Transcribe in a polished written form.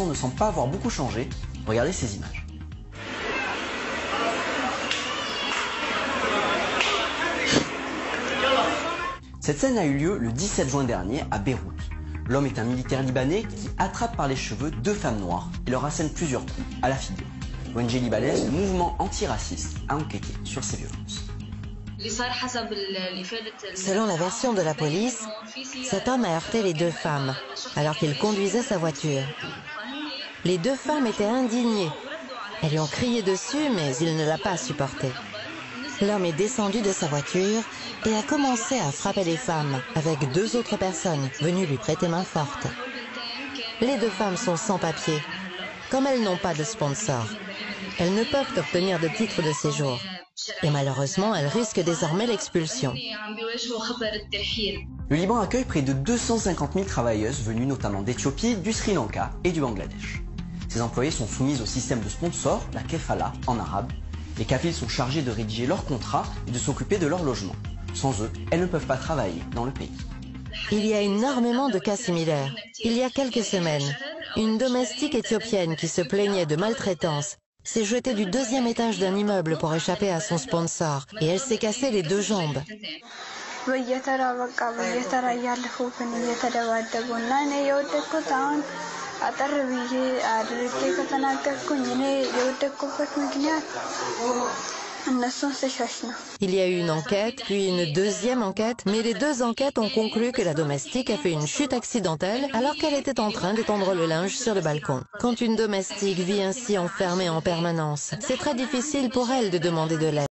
Ne semble pas avoir beaucoup changé. Regardez ces images. Cette scène a eu lieu le 17 juin dernier à Beyrouth. L'homme est un militaire libanais qui attrape par les cheveux deux femmes noires et leur assène plusieurs coups à la figure. L'ONG libanaise, le mouvement antiraciste, a enquêté sur ces violences. Selon la version de la police, cet homme a heurté les deux femmes alors qu'il conduisait sa voiture. Les deux femmes étaient indignées. Elles lui ont crié dessus, mais il ne l'a pas supporté. L'homme est descendu de sa voiture et a commencé à frapper les femmes avec deux autres personnes venues lui prêter main forte. Les deux femmes sont sans papier. Comme elles n'ont pas de sponsor, elles ne peuvent obtenir de titre de séjour. Et malheureusement, elles risquent désormais l'expulsion. Le Liban accueille près de 250 000 travailleuses venues notamment d'Éthiopie, du Sri Lanka et du Bangladesh. Ces employés sont soumis au système de sponsor, la kefala en arabe. Les kafiles sont chargés de rédiger leurs contrats et de s'occuper de leur logement. Sans eux, elles ne peuvent pas travailler dans le pays. Il y a énormément de cas similaires. Il y a quelques semaines, une domestique éthiopienne qui se plaignait de maltraitance s'est jetée du deuxième étage d'un immeuble pour échapper à son sponsor et elle s'est cassé les deux jambes. Il y a eu une enquête, puis une deuxième enquête, mais les deux enquêtes ont conclu que la domestique a fait une chute accidentelle alors qu'elle était en train d'étendre le linge sur le balcon. Quand une domestique vit ainsi enfermée en permanence, c'est très difficile pour elle de demander de l'aide.